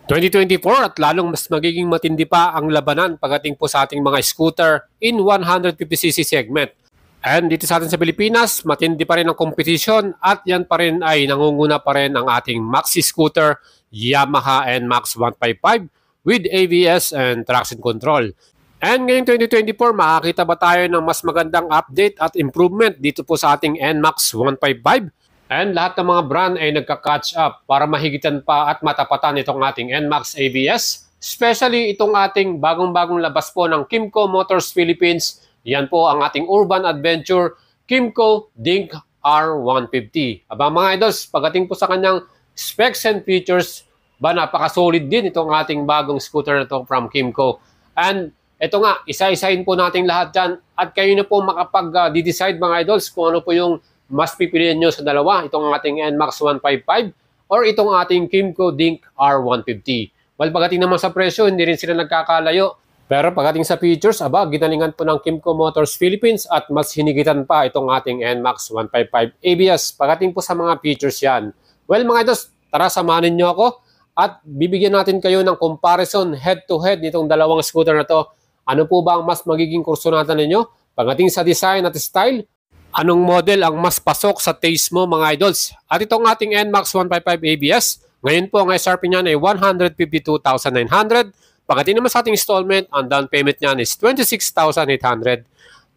2024 at lalong mas magiging matindi pa ang labanan pagdating po sa ating mga scooter in 150cc segment. And dito sa atin sa Pilipinas, matindi pa rin ang competition at yan pa rin ay nangunguna pa rin ang ating maxi scooter Yamaha NMAX 155 with ABS and traction control. And ngayong 2024, makakita ba tayo ng mas magandang update at improvement dito po sa ating NMAX 155? And lahat ng mga brand ay nagka-catch up para mahigitan pa at matapatan itong ating NMAX ABS. Especially itong ating bagong-bagong labas po ng Kymco Motors Philippines. Yan po ang ating urban adventure Kymco Dink R150. Aba mga idols, pagdating po sa kanyang specs and features, napaka-solid din itong ating bagong scooter na ito from Kymco. And ito nga, isa-isahin po natin lahat dyan at kayo na po makapag-decide mga idols kung ano po yung mas pipiliin nyo sa dalawa, itong ating NMAX 155 or itong ating Kymco Dink R150. Well, pagdating naman sa presyo, hindi rin sila nagkakalayo. Pero pagdating sa features, ginalingan po ng Kymco Motors Philippines at mas hinigitan pa itong ating NMAX 155 ABS. Pagdating po sa mga features yan. Well mga idols, tara samanin nyo ako at bibigyan natin kayo ng comparison head-to-head nitong dalawang scooter na to. Ano po ba ang mas magiging kursunatan ninyo? Pagdating sa design at style, anong model ang mas pasok sa taste mo mga idols? At itong ating NMAX 155 ABS, ngayon po ang SRP niyan ay 152,900. Pagdating naman sa ating installment, ang down payment niyan is 26,800.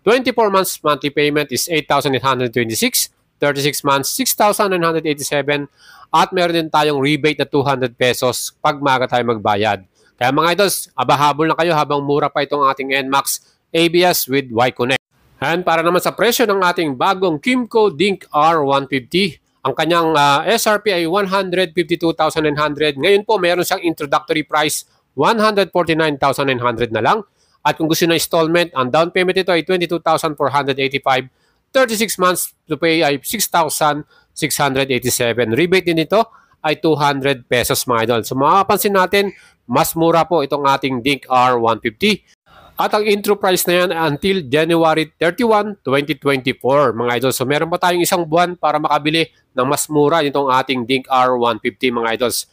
24 months monthly payment is 8,826. 36 months, 6,987. At meron din tayong rebate na 200 pesos pag maaga tayo magbayad. Kaya mga idols, abahabol na kayo habang mura pa itong ating NMAX ABS with Y-Connect. And para naman sa presyo ng ating bagong Kymco Dink R150, ang kanyang SRP ay 152,900. Ngayon po, meron siyang introductory price, 149,900 na lang. At kung gusto na installment, ang down payment ito ay 22,485. 36 months to pay ay 6,687. Rebate din ito ay 200 pesos mga idol. So makapansin natin, mas mura po itong ating Dink R150. At ang intro price na yan until January 31, 2024 mga idol. So meron pa tayong isang buwan para makabili ng mas mura itong ating Dink R150 mga idols.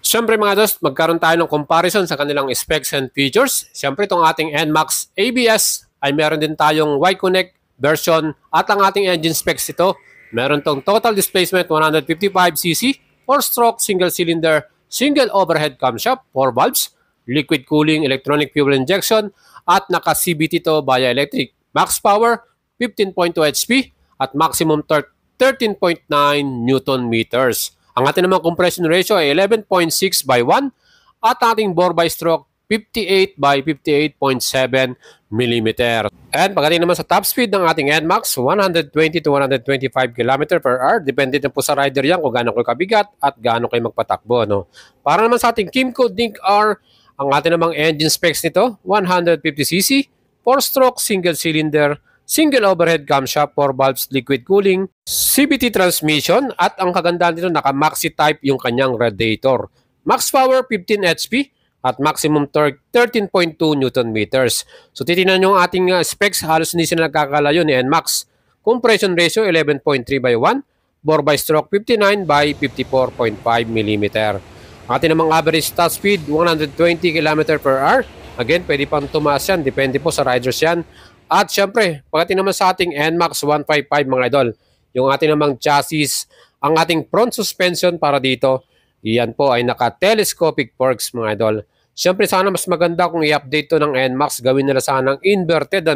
Siyempre mga idols, magkaroon tayo ng comparison sa kanilang specs and features. Siyempre itong ating NMAX ABS ay meron din tayong Y-Connect version at ang ating engine specs ito. Meron tong total displacement 155cc, 4-stroke single cylinder, single overhead camshaft, 4 valves, liquid cooling, electronic fuel injection, at naka-CVT to via electric. Max power, 15.2 HP, at maximum torque, 13.9 Newton meters. Ang ating naman compression ratio ay 11.6 by 1, at ating bore by stroke, 58 by 58.7 mm. And pagdating naman sa top speed ng ating NMAX, 120 to 125 km per hour. Depende din po sa rider yan kung gaano kayo kabigat at gaano kayo magpatakbo. No? Para naman sa ating Kymco Dink R, ang ating namang engine specs nito, 150cc, 4-stroke single cylinder, single overhead camshaft, 4 valves, liquid cooling, CVT transmission, at ang kagandahan dito, naka-maxi type yung kanyang radiator. Max power, 15 HP, at maximum torque, 13.2 Newton meters. So titingnan nyo ang ating specs, halos hindi sila nagkakalayo ni NMAX. Compression ratio, 11.3 by 1, bore by stroke, 59 by 54.5 mm. Ating namang average top speed, 120 km per hour. Again, pwede pang tumaas yan. Depende po sa riders yan. At syempre, pagdating naman sa ating NMAX 155 mga idol, yung ating namang chassis, ang ating front suspension para dito, iyan po ay naka-telescopic forks mga idol. Syempre sana mas maganda kung i-update to ng NMAX. Gawin nila sanang inverted,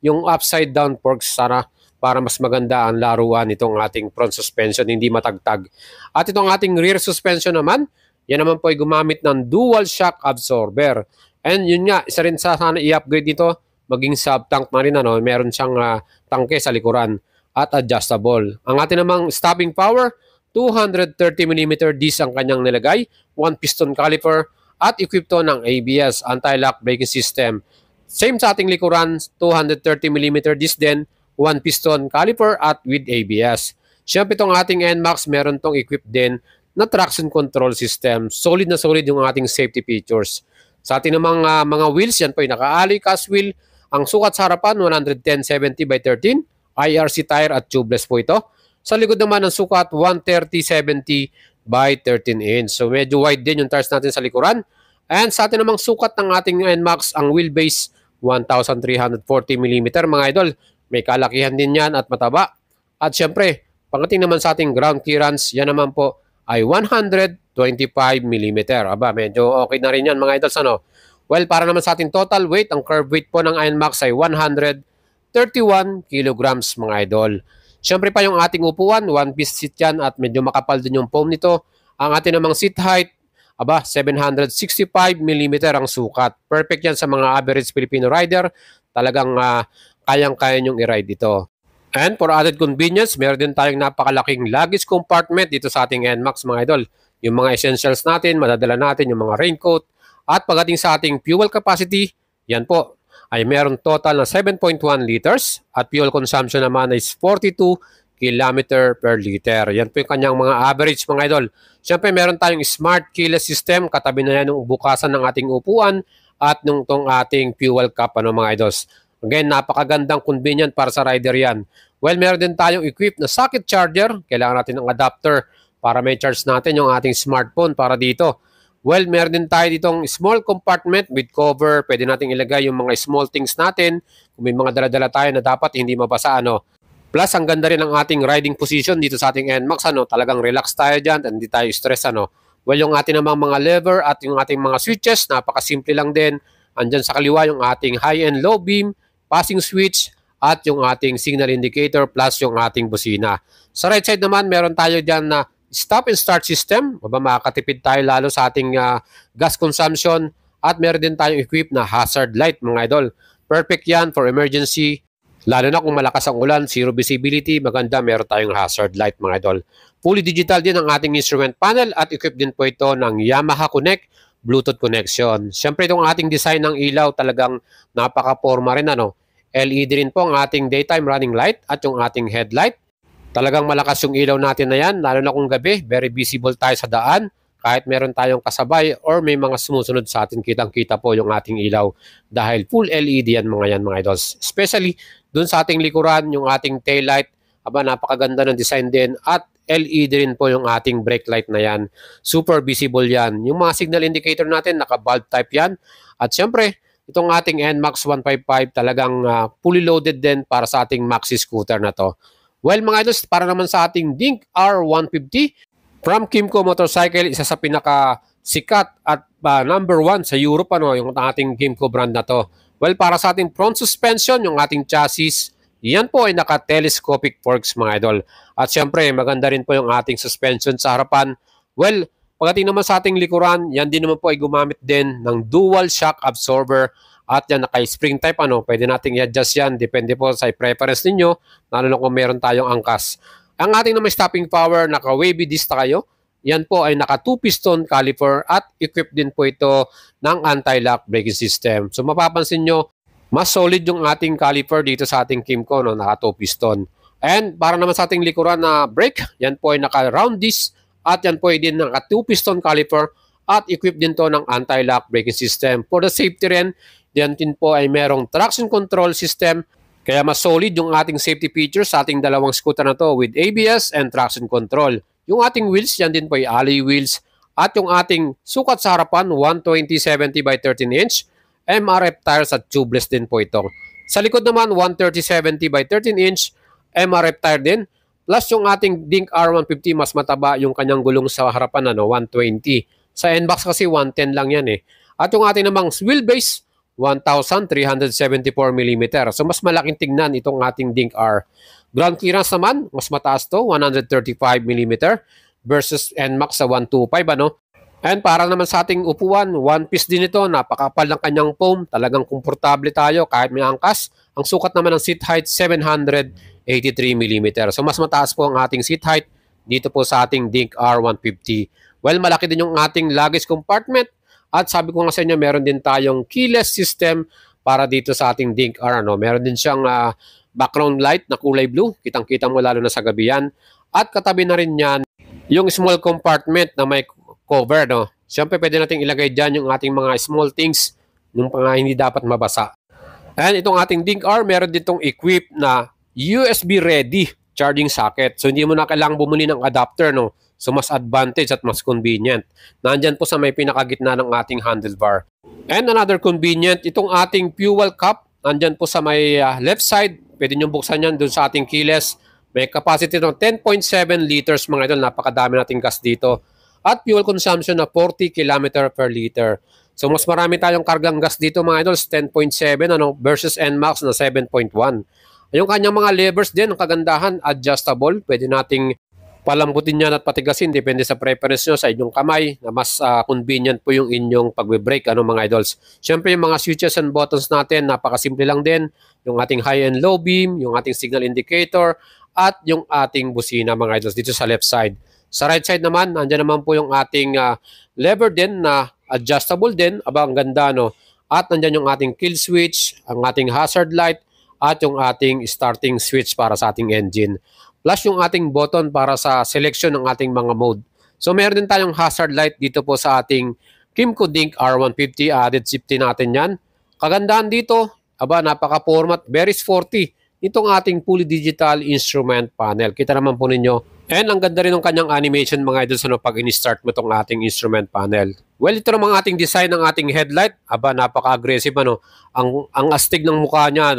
yung upside down forks sana para mas maganda ang laruan itong ating front suspension, hindi matagtag. At itong ating rear suspension naman, yan naman po ay gumamit ng dual shock absorber. And yun nga, isa rin sana i-upgrade dito, maging sub-tank na rin, meron siyang tangke sa likuran at adjustable. Ang ating namang stopping power, 230mm disc ang kanyang nilagay, 1 piston caliper, at equipped to ng ABS, anti-lock braking system. Same sa ating likuran, 230mm disc din, 1 piston caliper at with ABS. Siyempre itong ating NMAX, meron tong equipped din na traction control system. Solid na solid yung ating safety features. Sa ating namang mga wheels, yan po yung naka-alloy cast wheel. Ang sukat sa harapan, 110/70 by 13. IRC tire at tubeless po ito. Sa likod naman ng sukat, 130/70 by 13 inch. So medyo wide din yung tires natin sa likuran. And sa atin namang sukat ng ating NMAX, ang wheelbase 1,340 mm mga idol. May kalakihan din yan at mataba. At syempre, pagdating naman sa ating ground clearance, yan naman po ay 125 mm. Aba, medyo okay na rin yan mga idols. Ano? Well, para naman sa ating total weight, ang curve weight po ng NMAX ay 131 kilograms mga idol. Syempre pa yung ating upuan, one-piece seat yan at medyo makapal din yung foam nito. Ang ating namang seat height, aba, 765 mm ang sukat. Perfect yan sa mga average Filipino rider. Talagang kayang-kaya nyong i-ride ito. And for added convenience, meron din tayong napakalaking luggage compartment dito sa ating NMAX mga idol. Yung mga essentials natin, madadala natin yung mga raincoat. At pagdating sa ating fuel capacity, yan po, ay meron total na 7.1 liters at fuel consumption naman is 42 km per liter. Yan po yung kanyang mga average mga idol. Siyempre meron tayong smart keyless system, katabi na yan ng bukasan ng ating upuan at nung tong ating fuel cap mga idols. Again, napakagandang convenient para sa rider yan. Well, meron din tayong equipped na socket charger. Kailangan natin ng adapter para may charge natin yung ating smartphone para dito. Well, meron din tayo ditong small compartment with cover. Pwede natin ilagay yung mga small things natin. Kung may mga dala-dala tayo na dapat hindi mabasa. Plus, ang ganda rin ng ating riding position dito sa ating NMAX. Talagang relax tayo dyan at hindi tayo stress. Well, yung ating namang mga lever at yung ating mga switches, napakasimple lang din. Andyan sa kaliwa yung ating high and low beam, passing switch, at yung ating signal indicator plus yung ating busina. Sa right side naman, meron tayo dyan na stop and start system. Makakatipid tayo lalo sa ating gas consumption. At meron din tayong equipped na hazard light mga idol. Perfect yan for emergency. Lalo na kung malakas ang ulan, zero visibility, maganda meron tayong hazard light mga idol. Fully digital din ang ating instrument panel at equipped din po ito ng Yamaha Connect Bluetooth connection. Siyempre itong ating design ng ilaw talagang napaka-forma rin. LED rin po ang ating daytime running light at yung ating headlight. Talagang malakas yung ilaw natin na yan, lalo na kung gabi, very visible tayo sa daan. Kahit meron tayong kasabay or may mga sumusunod sa atin, kitang-kita po yung ating ilaw dahil full LED yan mga idols. Especially dun sa ating likuran, yung ating tail light, napakaganda ng design din at LED rin po yung ating brake light na yan. Super visible yan. Yung mga signal indicator natin, naka-bulb type yan. At syempre, itong ating NMAX 155 talagang fully loaded din para sa ating maxi scooter na to. Well mga idols, para naman sa ating Dink R150 from Kymco Motorcycle, isa sa pinaka-sikat at number 1 sa Europe, yung ating Kymco brand na to. Well, para sa ating front suspension, yung ating chassis, yan po ay naka-telescopic forks mga idol. At syempre, maganda rin po yung ating suspension sa harapan. Well, pagdating naman sa ating likuran, yan din naman po ay gumamit din ng dual shock absorber. At yan, naka-spring type, pwede nating i-adjust yan. Depende po sa preference ninyo, lalo na kung meron tayong angkas. Ang ating naman stopping power, naka-wavy disc tayo. Yan po ay naka 2-piston caliper at equipped din po ito ng anti-lock braking system. So mapapansin nyo, mas solid yung ating caliper dito sa ating Kymco, naka 2-piston. And para naman sa ating likuran na brake, yan po ay naka-round disc at yan po ay din naka 2-piston caliper at equipped din to ng anti-lock braking system. For the safety rin, yan din po ay merong traction control system. Kaya mas solid yung ating safety features sa ating dalawang scooter na to with ABS and traction control. Yung ating wheels, yan din po ay alloy wheels. At yung ating sukat sa harapan, 120/70 by 13 inch. MRF tires at tubeless din po ito. Sa likod naman, 130/70 by 13 inch. MRF tire din. Plus yung ating Dink R150, mas mataba yung kanyang gulong sa harapan, 120. Sa NMAX kasi 110 lang yan . At yung ating namang wheelbase, 1,374 mm. So mas malaking tignan itong ating Dink R. Ground clearance naman, mas mataas to, 135 mm versus NMAX sa 125 And para naman sa ating upuan, one piece din ito, napakapal ng kanyang foam, talagang komportable tayo kahit may angkas. Ang sukat naman ng seat height, 783 mm. So mas mataas po ang ating seat height dito po sa ating Dink R150. Well, malaki din yung ating luggage compartment. At sabi ko nga sa inyo, meron din tayong keyless system para dito sa ating Dink R. Meron din siyang background light na kulay blue. Kitang-kita mo lalo na sa gabi yan. At katabi na rin yan yung small compartment na may cover. Siyempre, pwede natin ilagay dyan yung ating mga small things yung mga hindi dapat mabasa. And itong ating Dink R, meron din itong equipped na USB ready charging socket. So, hindi mo na kailangang bumili ng adapter. So mas advantage at mas convenient. Nandyan po sa may pinakagitna ng ating handlebar. And another convenient, itong ating fuel cup, nandyan po sa may left side. Pwede nyo buksan yan dun sa ating keyless. May capacity ng 10.7 liters mga idol. Napakadami nating gas dito. At fuel consumption na 40 km per liter. So mas marami tayong kargang gas dito mga idols, 10.7 versus NMAX na 7.1. Yung kanyang mga levers din, ang kagandahan, adjustable. Pwede nating palambutin yan at patigasin, depende sa preference nyo sa inyong kamay, na mas convenient po yung inyong pagbe-brake mga idols. Siyempre yung mga switches and buttons natin, napakasimple lang din. Yung ating high and low beam, yung ating signal indicator, at yung ating busina mga idols dito sa left side. Sa right side naman, andyan naman po yung ating lever din na adjustable din. Aba, ang ganda, no? At nandyan yung ating kill switch, ang ating hazard light, at yung ating starting switch para sa ating engine. Plus yung ating button para sa selection ng ating mga mode. So meron din tayong hazard light dito po sa ating Kymco Dink R150. Added safety natin yan. Kagandahan dito, aba, napaka-format, very sporty. Itong ating fully digital instrument panel. Kita naman po ninyo. And ang ganda rin ng kanyang animation mga idol pag in-start mo itong ating instrument panel. Well, ito naman ating design ng ating headlight. Aba, napaka-aggressive Ang astig ng mukha niya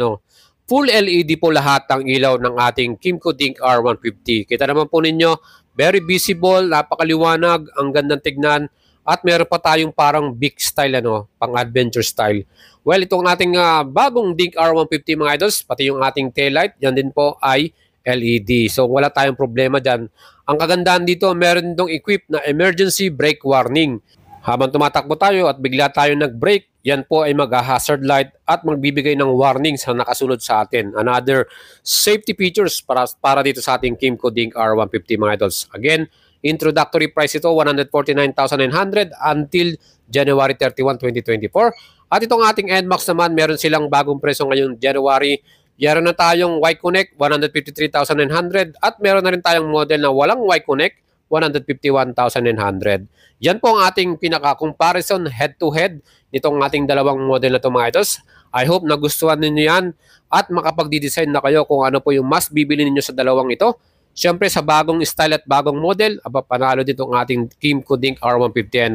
Full LED po lahat ng ilaw ng ating Kymco Dink R150. Kita naman po ninyo, very visible, napakaliwanag, ang gandang tignan. At meron pa tayong parang big style pang adventure style. Well, itong ating bagong Dink R150 mga idols, pati yung ating taillight, yan din po ay LED. So wala tayong problema dyan. Ang kagandahan dito, meron ditong equip na emergency brake warning. Habang tumatakbo tayo at bigla tayo nag-brake, yan po ay mag-hazard light at magbibigay ng warning sa nakasunod sa atin. Another safety features para dito sa ating Kymco Dink R150 mga idols. Again, introductory price ito, 149,900 until January 31, 2024. At itong ating NMAX naman, meron silang bagong presyo ngayong January. Meron na tayong Y-Connect, 153,900. At meron na rin tayong model na walang Y-Connect, 151,900. Yan po ang ating pinaka-comparison head-to-head nitong ating dalawang model na ito mga idols. I hope nagustuhan ninyo yan at makapag-design na kayo kung ano po yung mas bibili ninyo sa dalawang ito. Siyempre sa bagong style at bagong model, panalo dito ang ating Kymco Dink R150.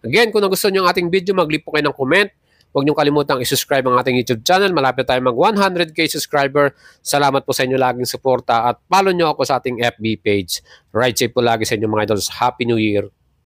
Again, kung nagustuhan nyo ang ating video, mag-leave po kayo ng comment. Huwag niyong kalimutang i-subscribe ang ating YouTube channel. Malapit tayo mag 100k subscriber. Salamat po sa inyo laging suporta at follow nyo ako sa ating FB page. Ride safe po lagi sa inyo mga idols. Happy New Year!